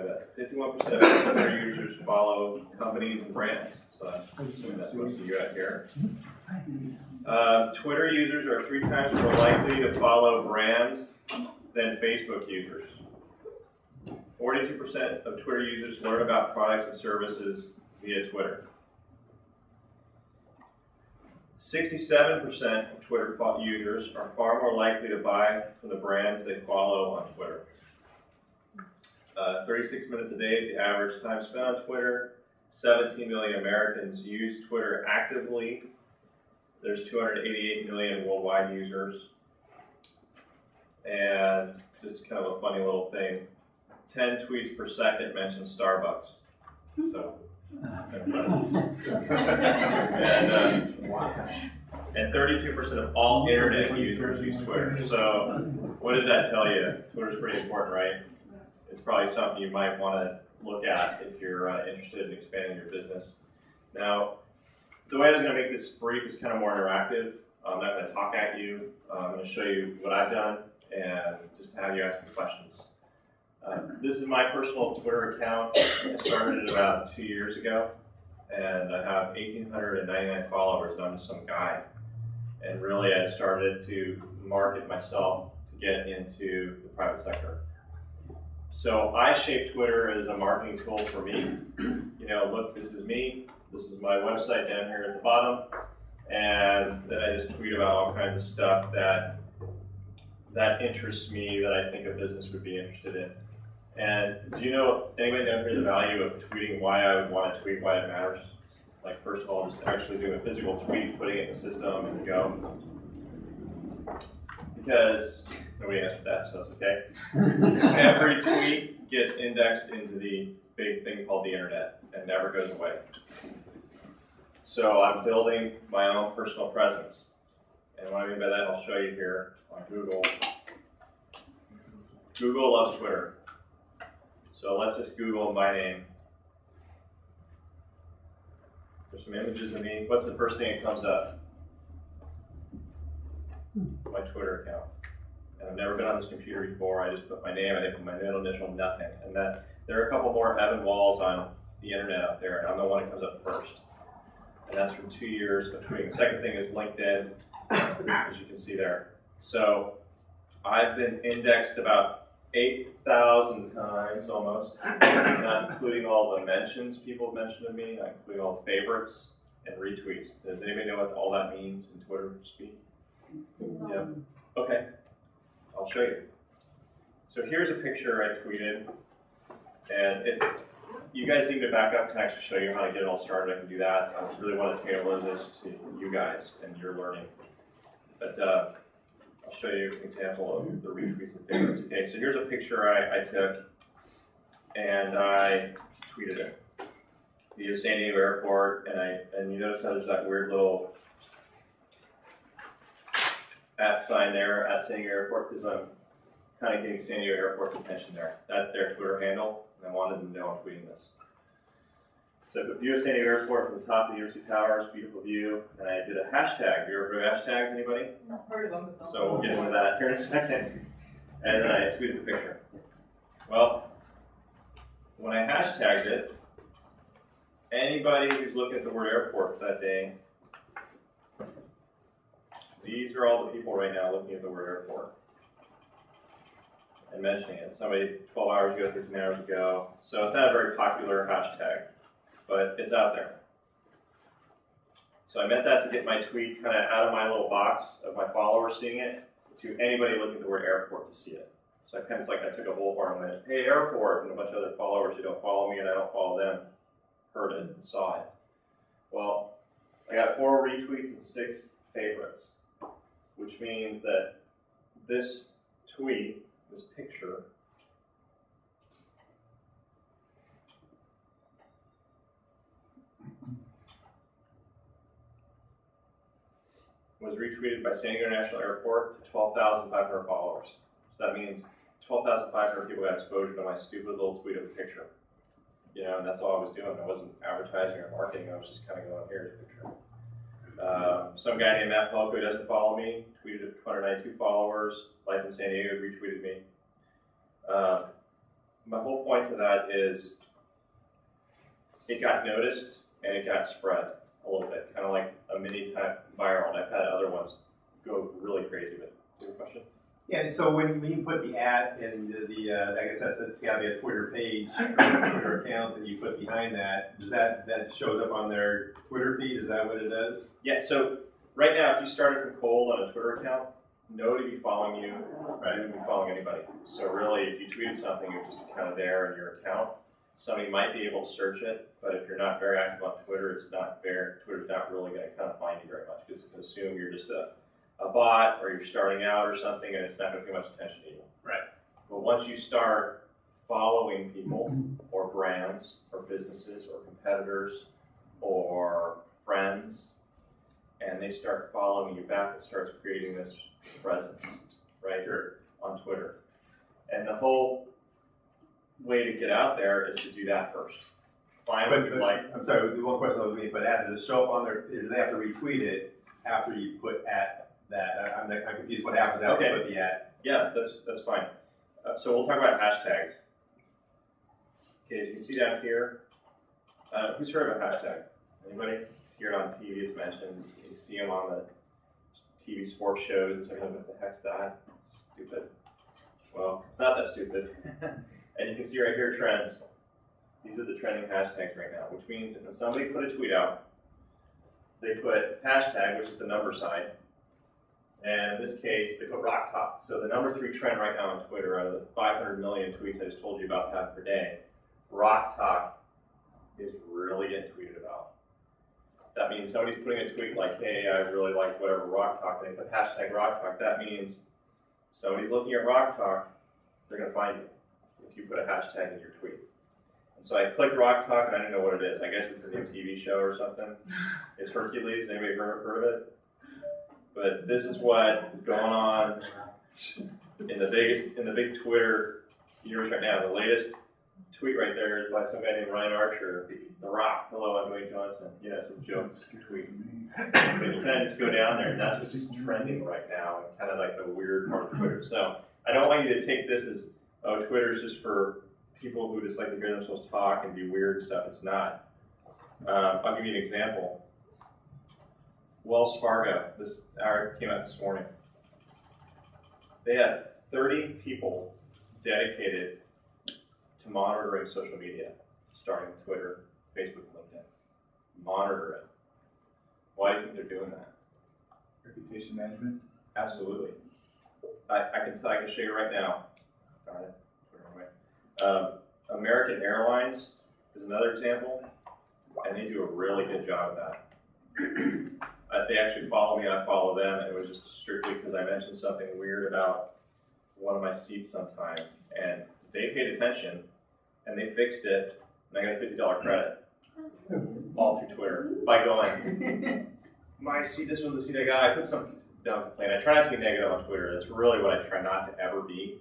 that 51% of Twitter users follow companies and brands. So I'm assuming that's most of you out here. Twitter users are 3 times more likely to follow brands than Facebook users. 42% of Twitter users learn about products and services via Twitter. 67% of Twitter users are far more likely to buy from the brands they follow on Twitter. 36 minutes a day is the average time spent on Twitter. 17 million Americans use Twitter actively. There's 288 million worldwide users. And just kind of a funny little thing, 10 tweets per second mention Starbucks. So, and 32% of all internet users use Twitter. So what does that tell you? Twitter's pretty important, right? It's probably something you might want to look at if you're interested in expanding your business. Now, the way I was going to make this brief is kind of more interactive. I'm not going to talk at you. I'm going to show you what I've done and just have you ask me questions. This is my personal Twitter account. I started it about 2 years ago, and I have 1,899 followers, and I'm just some guy. And really, I started to market myself to get into the private sector. So I shaped Twitter as a marketing tool for me. You know, look, this is me. This is my website down here at the bottom. And then I just tweet about all kinds of stuff that interests me, that I think a business would be interested in. And do you know, anybody down here the value of tweeting, why I would want to tweet, why it matters? Like, first of all, just actually doing a physical tweet, putting it in the system, and go. Because nobody answered that, so that's okay. Every tweet gets indexed into the big thing called the internet and never goes away. So I'm building my own personal presence. And what I mean by that, I'll show you here on Google. Google loves Twitter. So let's just Google my name. There's some images of me. What's the first thing that comes up? My Twitter account. And I've never been on this computer before. I just put my name, I didn't put my middle initial, nothing. And that there are a couple more Evan Walls on the internet out there, and I'm the one that comes up first. And that's from 2 years of tweeting. The second thing is LinkedIn, as you can see there. So I've been indexed about 8,000 times almost, not including all the mentions people have mentioned to me, not including all the favorites and retweets. Does anybody know what all that means in Twitter speak? Yeah. Okay, I'll show you. So here's a picture I tweeted, and if you guys need to back up to actually show you how to get it all started, I can do that. I really want to tailor this to you guys and your learning. But I'll show you an example of the retweets and favorites. Okay, so here's a picture I took, and I tweeted it via San Diego Airport, and you notice how there's that weird little @ sign there at San Diego Airport, because I'm kind of getting San Diego Airport's attention there. That's their Twitter handle, and I wanted them to know I'm tweeting this. So I put view of San Diego Airport from the top of the University Towers, beautiful view, and I did a hashtag. You ever heard of hashtags, anybody? Not heard of them. So we'll get into that here in a second. And then I tweeted the picture. Well, when I hashtagged it, anybody who's looking at the word airport that day, these are all the people right now looking at the word airport and mentioning it. Somebody 12 hours ago, 13 hours ago. So it's not a very popular hashtag, but it's out there. So I meant that to get my tweet kind of out of my little box of my followers seeing it to anybody looking at the word airport to see it. So I kind of, it's like I took a bullhorn and went, hey, airport, and a bunch of other followers who don't follow me and I don't follow them heard it and saw it. Well, I got 4 retweets and 6 favorites, which means that this tweet, this picture, was retweeted by San Diego International Airport to 12,500 followers. So that means 12,500 people got exposure to my stupid little tweet of a picture. You know, and that's all I was doing. I wasn't advertising or marketing. I was just kind of going, here's a picture. Some guy named Matt Polko doesn't follow me, tweeted it to 292 followers. Life in San Diego retweeted me. my whole point to that is it got noticed and it got spread a little bit, kind of like a mini type viral. And I've had other ones go really crazy. But do you have a question? Yeah, so when you put the ad in I guess that's got to be a Twitter page, or a Twitter account that you put behind that. Does that shows up on their Twitter feed? Is that what it does? Yeah. So right now, if you started from cold on a Twitter account, nobody would be following you. Right? You wouldn't be following anybody. So really, if you tweeted something, it would just be kind of there in your account. Somebody might be able to search it, but if you're not very active on Twitter, it's not fair. Twitter's not really going to kind of find you very much because it can assume you're just a bot or you're starting out or something, and it's not going to pay much attention to you. Right. But once you start following people or brands or businesses or competitors or friends, and they start following you back, it starts creating this presence, right, here on Twitter. And the whole way to get out there is to do that first. Find what you like. I'm sorry, one question I was going to but does it show up on their, do they have to retweet it after you put at that? I'm confused what happens after you put the ad. Yeah, that's fine. So we'll talk about hashtags. Okay, as you can see down here, who's heard of a hashtag? Anybody? You hear it on TV, it's mentioned. You see them on the TV sports shows and so what the heck's that? It's stupid. Well, it's not that stupid. And you can see right here trends. These are the trending hashtags right now, which means that when somebody put a tweet out, they put hashtag, which is the number sign, and in this case, they put Rock Talk. So the number 3 trend right now on Twitter, out of the 500 million tweets I just told you about to have per day, Rock Talk is really getting tweeted about. That means somebody's putting a tweet like, hey, I really like whatever Rock Talk, and they put hashtag Rock Talk. That means somebody's looking at Rock Talk, they're going to find you if you put a hashtag in your tweet. And so I clicked Rock Talk, and I didn't know what it is. I guess it's a new TV show or something. It's Hercules. Anybody heard of it? But this is what is going on in the big Twitter universe right now. The latest tweet right there is by some guy named Ryan Archer, The Rock. Hello, I'm Dwayne Johnson. Yeah, some joke tweet. But you kind of just go down there, and that's what's just trending right now, and kind of like the weird part of Twitter. So I don't want you to take this as, oh, Twitter's just for people who just like to hear themselves talk and do weird stuff. It's not. I'll give you an example. Wells Fargo, this hour came out this morning. They had 30 people dedicated to monitoring social media, starting with Twitter, Facebook, LinkedIn. Monitor it. Why do you think they're doing that? Reputation management? Absolutely. I can show you right now. Darn it. American Airlines is another example, and they do a really good job of that. They actually follow me, I follow them, and it was just strictly because I mentioned something weird about one of my seats sometime, and they paid attention, and they fixed it, and I got a $50 credit, all through Twitter, by going, my seat, this was the seat I got, I put some down complaint. I try not to be negative on Twitter, that's really what I try not to ever be.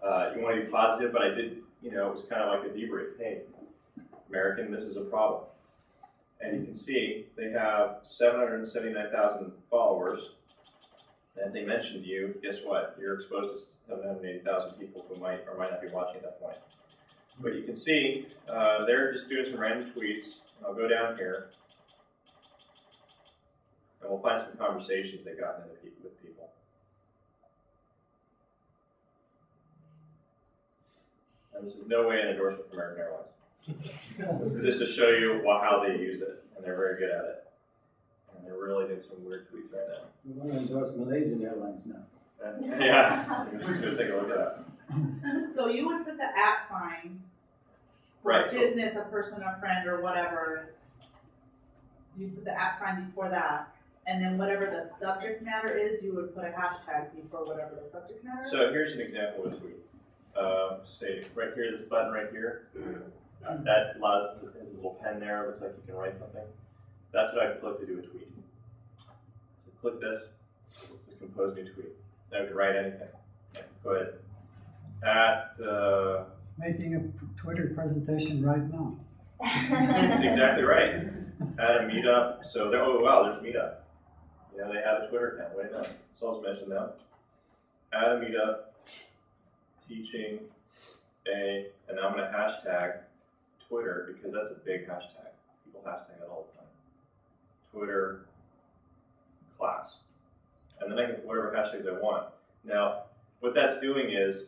You want to be positive, but I did, it was kind of like a debrief. Hey, American, this is a problem. And you can see they have 779,000 followers. And if they mentioned you, guess what? You're exposed to 780,000 people who might or might not be watching at that point. But you can see they're just doing some random tweets. I'll go down here, and we'll find some conversations they've gotten into with people. And this is no way an endorsement for American Airlines. This is just to show you how they use it, and they're very good at it. And they're really doing some weird tweets right now. We want to endorse Malaysian Airlines now. Yeah, we're going to take a look at that. So you would put the @ sign for Right, a business, a person, a friend, or whatever. You put the @ sign before that, and then whatever the subject matter is, you would put a hashtag before whatever the subject matter is. So here's an example of a tweet. Say right here, this button right here. That allows, there's a little pen there, it looks like you can write something. That's what I click to do a tweet. So click this, just compose new tweet. Now I can write anything. I can put Making a Twitter presentation right now. That's exactly right. At a meetup, so there, oh wow, there's meetup. They have a Twitter account, wait a minute. So I'll mention them. At a meetup, teaching and I'm gonna hashtag Twitter because that's a big hashtag. People hashtag it all the time. Twitter class. And then I can put whatever hashtags I want. Now, what that's doing is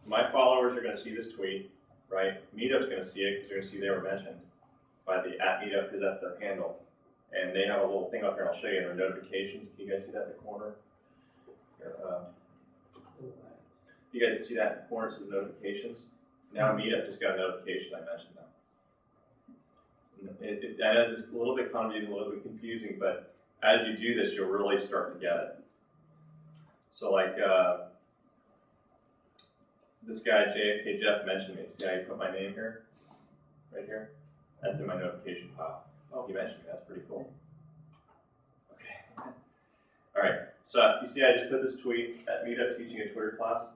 my followers are gonna see this tweet, right? Meetup's gonna see it because they're gonna see they were mentioned by the @Meetup because that's their handle. And they have a little thing up here, I'll show you in their notifications. Can you guys see that in the corner? Here, you guys see that in the corner, it says notifications. Now Meetup just got a notification, I mentioned that. I know it's a little bit confusing, a little bit confusing, but as you do this, you'll really start to get it. So like, this guy, JFK Jeff, mentioned me. See how you put my name here? Right here? That's in my notification pile. Oh, he mentioned me, that's pretty cool. Okay. All right, so you see I just put this tweet at Meetup teaching a Twitter class.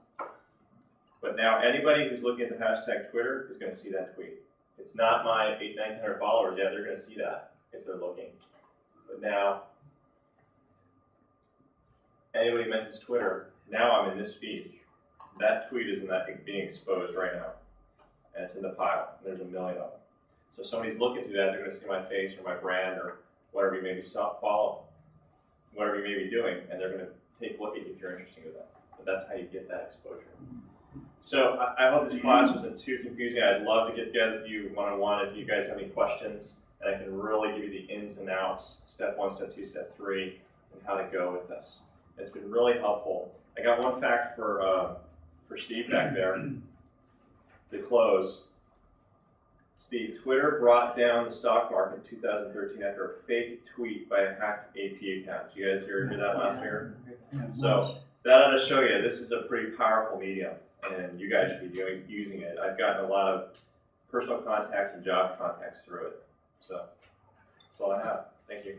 But now anybody who's looking at the hashtag Twitter is gonna see that tweet. It's not my 1,900 followers yet, they're gonna see that if they're looking. But now, anybody who mentions Twitter, now I'm in this feed. That tweet is in that being exposed right now. And it's in the pile, and there's a million of them. So if somebody's looking through that, they're gonna see my face or my brand or whatever you may be follow, whatever you may be doing, and they're gonna take a look at you if you're interested in that. But that's how you get that exposure. So I hope this class wasn't too confusing. I'd love to get together with you one-on-one if you guys have any questions, and I can really give you the ins and outs, step 1, step 2, step 3, and how to go with this. It's been really helpful. I got one fact for Steve back there to close. Steve, Twitter brought down the stock market in 2013 after a fake tweet by a hacked AP account. Did you guys hear that last year? So that ought to show you this is a pretty powerful medium, and you guys should be using it. I've gotten a lot of personal contacts and job contacts through it. So that's all I have. Thank you.